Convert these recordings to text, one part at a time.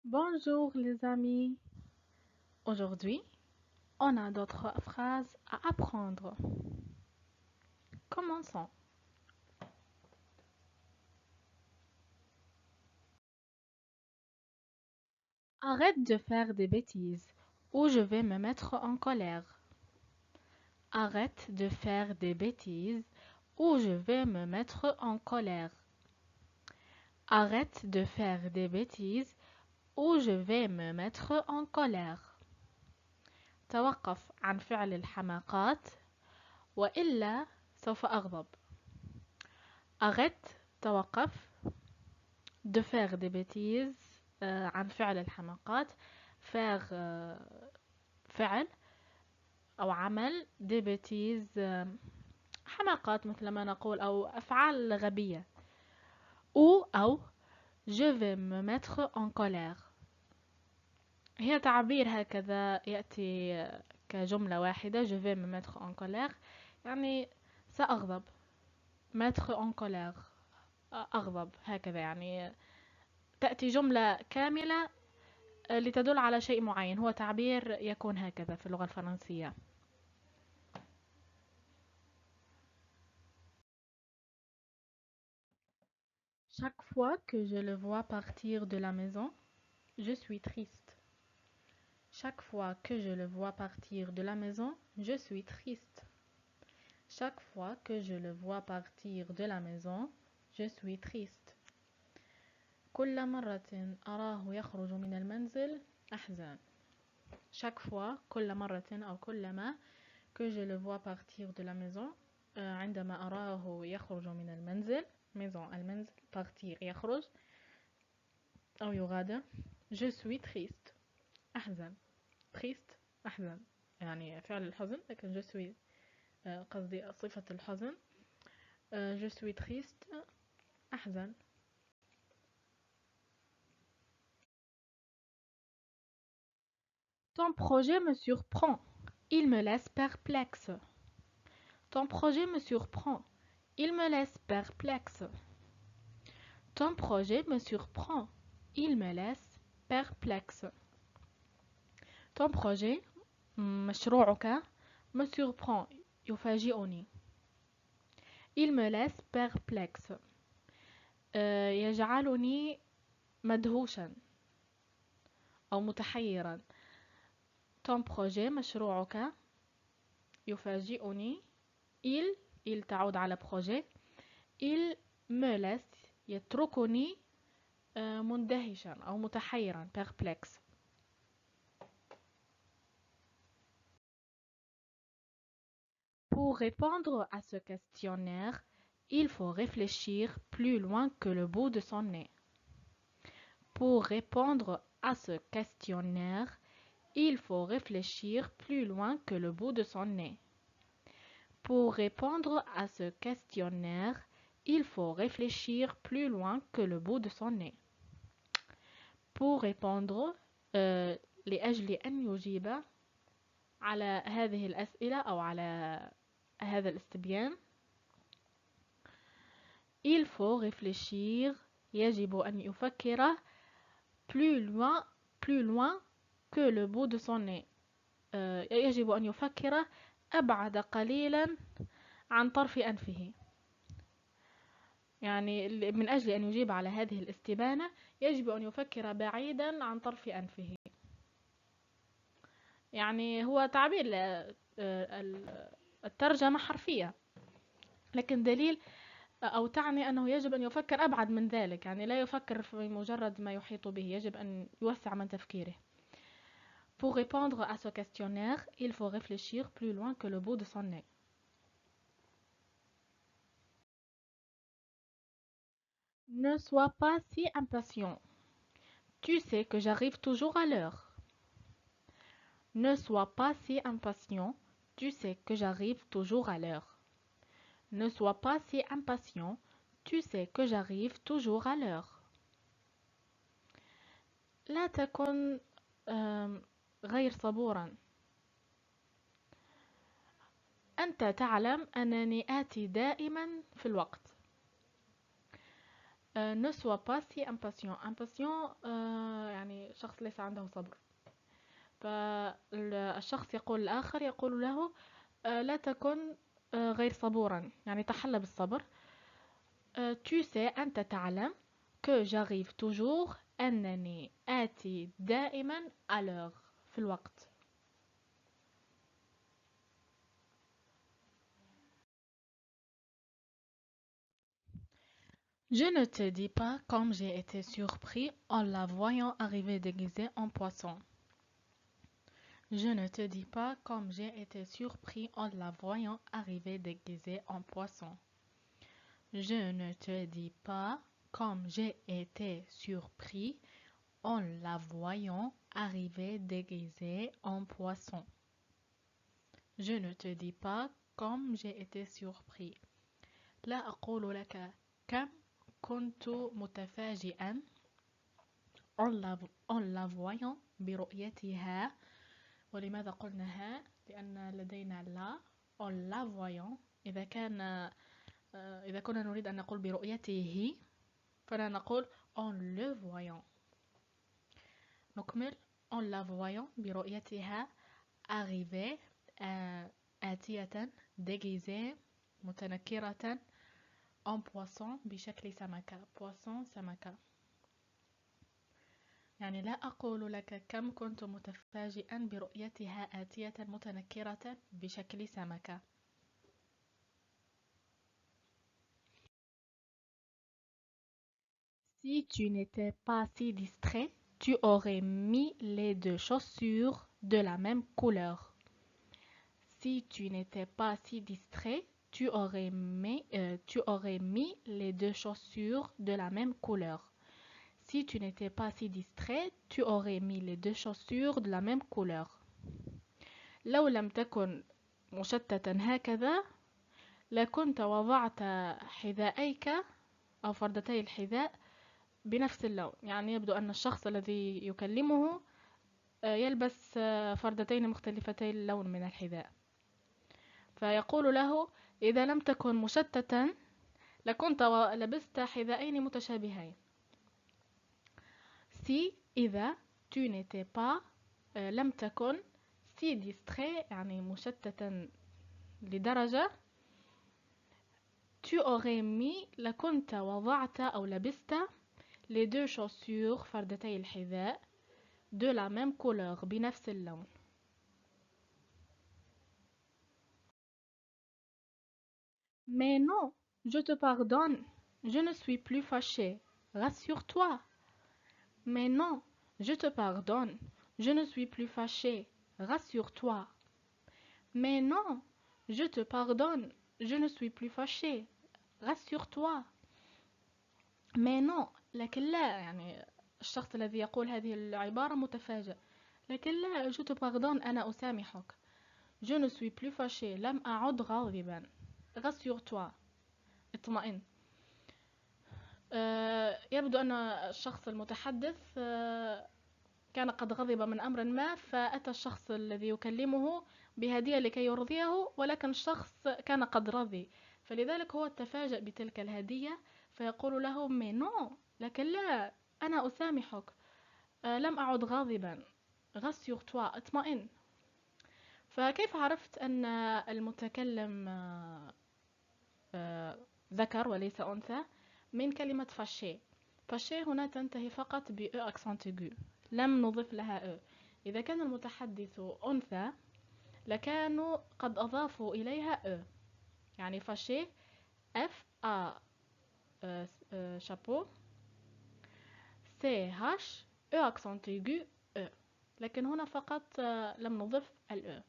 Bonjour les amis. Aujourd'hui, on a d'autres phrases à apprendre. Commençons. Arrête de faire des bêtises ou je vais me mettre en colère. Arrête de faire des bêtises ou je vais me mettre en colère. Arrête de faire des bêtises ou je vais me mettre en colère. توقف عن فعل الحماقات وإلا سوف أغضب. Arrête, توقف de faire des bêtises عن فعل الحماقات faire فعل أو عمل des bêtises حماقات مثل ما نقول أو أفعال غبية أو je vais me mettre en colère. هي تعبير هكذا يأتي كجملة واحدة je vais me mettre en colère يعني سأغضب mettre en colère أغضب هكذا يعني تأتي جملة كاملة لتدل على شيء معين هو تعبير يكون هكذا في اللغة الفرنسية. Chaque fois que je le vois partir de la maison, je suis triste. Chaque fois que je le vois partir de la maison, je suis triste. Chaque fois que je le vois partir de la maison, je suis triste. كل مرة أراه يخرج من المنزل أحزن. Chaque fois, كل مرة أو كلما que je le vois partir de la maison عندما أراه يخرج من المنزل maison المنزل partir يخرج أو يغادر je suis triste أحزن triste أحزن يعني فعل الحزن لكن je suis قصدي صفة الحزن je suis triste أحزن. Ton projet me surprend, il me laisse perplexe. Ton projet me surprend, il me laisse perplexe. Ton projet me surprend, il me laisse perplexe. Ton projet مشروعك me surprend يفاجئني. Il me laisse perplexe يجعلني مدهوشا أو متحيرا. Ton projet مشروعك يفاجئني. Il تعود على projet. Il me laisse يتركني مندهشا أو متحيرا perplexe. Pour répondre à ce questionnaire, il faut réfléchir plus loin que le bout de son nez. Pour répondre à ce questionnaire, il faut réfléchir plus loin que le bout de son nez. Pour répondre à ce questionnaire, il faut réfléchir plus loin que le bout de son nez. Pour répondre لأجل أن يجيب على هذه الأسئلة أو على هذا الاستبيان il faut réfléchir يجب أن يفكر plus loin que le bout de son nez يجب أن يفكر أبعد قليلا عن طرف أنفه يعني من أجل أن يجيب على هذه الاستبانة يجب أن يفكر بعيدا عن طرف أنفه يعني هو تعبير الترجمة حرفية لكن دليل أو تعني أنه يجب أن يفكر أبعد من ذلك يعني لا يفكر في مجرد ما يحيط به يجب أن يوسع من تفكيره. Pour répondre à ce questionnaire, il faut réfléchir plus loin que le bout de son nez. Ne sois pas si impatient. Tu sais que j'arrive toujours à l'heure. Ne sois pas si impatient. Tu sais que j'arrive toujours à l'heure. Ne sois pas si impatient. Tu sais que j'arrive toujours à l'heure. لا تكن غير صبورا. أنت تعلم أنني آتي دائما في الوقت. ne sois pas si impatient. Impatient يعني شخص ليس عنده صبر. فالشخص يقول الآخر يقول له لا تكن غير صبورا، يعني تحلى بالصبر. tu sais أنت تعلم que j'arrive toujours أنني آتي دائما à l'heure في الوقت. Je ne te dis pas comme j'ai été surpris en la voyant arriver déguisée en poisson. Je ne te dis pas comme j'ai été surpris en la voyant arriver déguisée en poisson. Je ne te dis pas comme j'ai été surpris en la voyant arriver déguisée en poisson. Je ne te dis pas comme j'ai été surpris. لا أقول لك كم كنت متفاجئا en la voyant برؤيتها. ولماذا قلناها؟ لأن لدينا لا en la voyant. إذا كنا نريد أن نقول برؤيته فلا نقول en le voyant. نكمل en la voyant برؤيتها arriver آتية déguisée متنكرة en poisson بشكل سمكة. poisson سمكة. يعني لا أقول لك كم كنت متفاجئا برؤيتها آتية متنكرة بشكل سمكة. Si tu n'étais pas si distrait, tu aurais mis les deux chaussures de la même couleur. Si tu n'étais pas si distrait, tu aurais mis les deux chaussures de la même couleur. Si tu n'étais pas si distrait, tu aurais mis les deux chaussures de la même couleur. لو لم تكن مشتتا هكذا لكنت وضعت حذائيك أو فردتي الحذاء بنفس اللون. يعني يبدو أن الشخص الذي يكلمه يلبس فردتين مختلفتي اللون من الحذاء. فيقول له إذا لم تكن مشتتا لكنت لبست حذائين متشابهين. Si إذا tu n'étais pas لم تكن si distrait يعني مشتتا لدرجة tu aurais mis لكنت وضعت أو لبست les deux chaussures فردتي الحذاء de la même couleur بنفس اللون. Mais non, je te pardonne, je ne suis plus fâchée, rassure-toi. Mais non, je te pardonne, je ne suis plus fâchée, rassure-toi. Mais non, je te pardonne, je ne suis plus fâchée, rassure-toi. Mais non، لكن لا، يعني الشخص الذي يقول هذه العبارة متفاجئ. لكن لا، je te pardonne أنا أسامحك. Je ne suis plus fâchée لم أعد غاضبا. rassure-toi اطمئن. يبدو أن الشخص المتحدث كان قد غضب من أمر ما فأتى الشخص الذي يكلمه بهدية لكي يرضيه، ولكن الشخص كان قد رضي فلذلك هو تفاجأ بتلك الهدية فيقول له mais non، لكن لا أنا أسامحك لم أعد غاضبا. rassure-toi اطمئن. فكيف عرفت أن المتكلم ذكر وليس أنثى؟ من كلمة فاشي. فاشي هنا تنتهي فقط ب أو أكسنت أيغو، لم نضف لها أو. إذا كان المتحدث أنثى لكانوا قد أضافوا إليها أو، يعني فاشي اف ا شابو سي هاش أو أكسنت أيغو أو، لكن هنا فقط لم نضف الأو،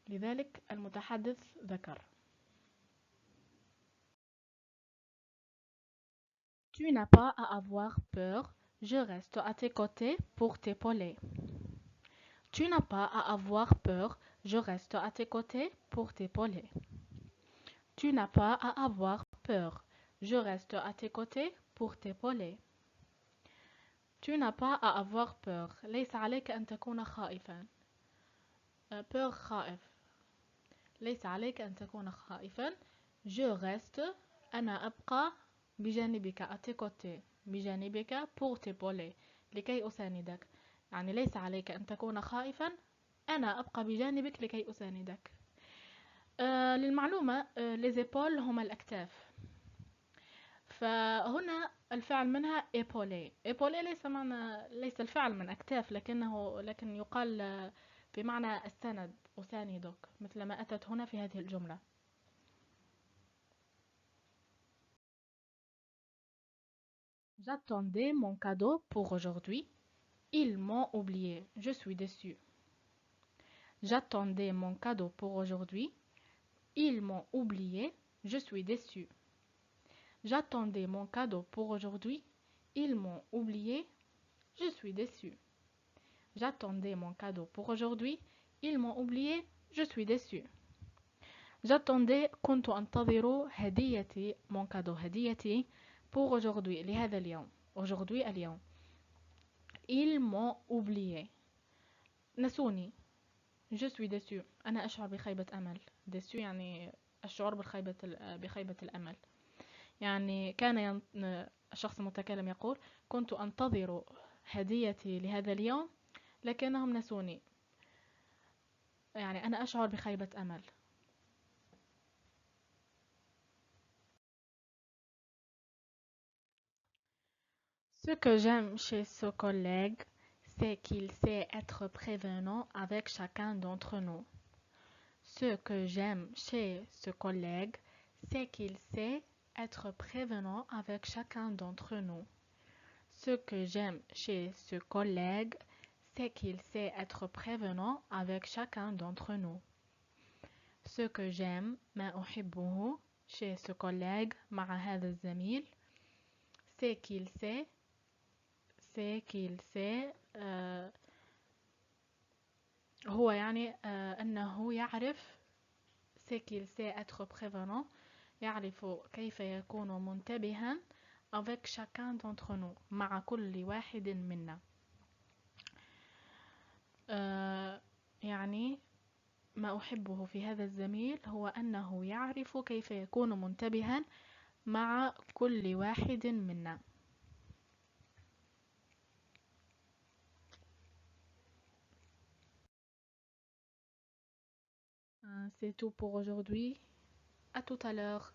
لذلك المتحدث ذكر. Tu n'as pas à avoir peur, je reste à tes côtés pour t'épauler. Tu n'as pas à avoir peur, je reste à tes côtés pour t'épauler. Tu n'as pas à avoir peur, je reste à tes côtés pour t'épauler. Tu n'as pas à avoir peur. ليس عليك أن تكون خائفا. peur خائف. ليس عليك أن تكون خائفا. Je reste أنا أبقى بجانبك à tes côtés بجانبك pour t'épauler لكي أساندك يعني ليس عليك أن تكون خائفا أنا أبقى بجانبك لكي أساندك. للمعلومة les épaules هما الأكتاف، فهنا الفعل منها épauler. épauler ليس الفعل من أكتاف لكن يقال بمعنى السند أساندك مثل ما أتت هنا في هذه الجملة. J'attendais mon cadeau pour aujourd'hui. Ils m'ont oublié. Je suis déçue. J'attendais mon cadeau pour aujourd'hui. Ils m'ont oublié. Je suis déçue. J'attendais mon cadeau pour aujourd'hui. Ils m'ont oublié. Je suis déçue. J'attendais mon cadeau pour aujourd'hui. Ils m'ont oublié. Je suis déçue. J'attendais كنت أنتظر هديتي mon cadeau هديتي pour aujourd'hui لهذا اليوم aujourd'hui اليوم. Ils m'ont oublié. نسوني. Je suis déçue. أنا أشعر بخيبة أمل. déçue يعني الشعور بخيبة الأمل. يعني كان الشخص المتكلم يقول كنت أنتظر هديتي لهذا اليوم لكنهم نسوني. يعني أنا أشعر بخيبة أمل. Ce que j'aime chez ce collègue, c'est qu'il sait être prévenant avec chacun d'entre nous. Ce que j'aime chez ce collègue, c'est qu'il sait être prévenant avec chacun d'entre nous. Ce que j'aime chez ce collègue, c'est qu'il sait être prévenant avec chacun d'entre nous. Ce que j'aime ما أحبه chez ce collègue مع هذا الزميل c'est qu'il sait هو يعني أنه يعرف c'est qu'il sait être prévenant يعرف كيف يكون منتبها avec chacun d'entre nous مع كل واحد منا. يعني ما أحبه في هذا الزميل هو أنه يعرف كيف يكون منتبها مع كل واحد منا. C'est tout pour aujourd'hui. À tout à l'heure.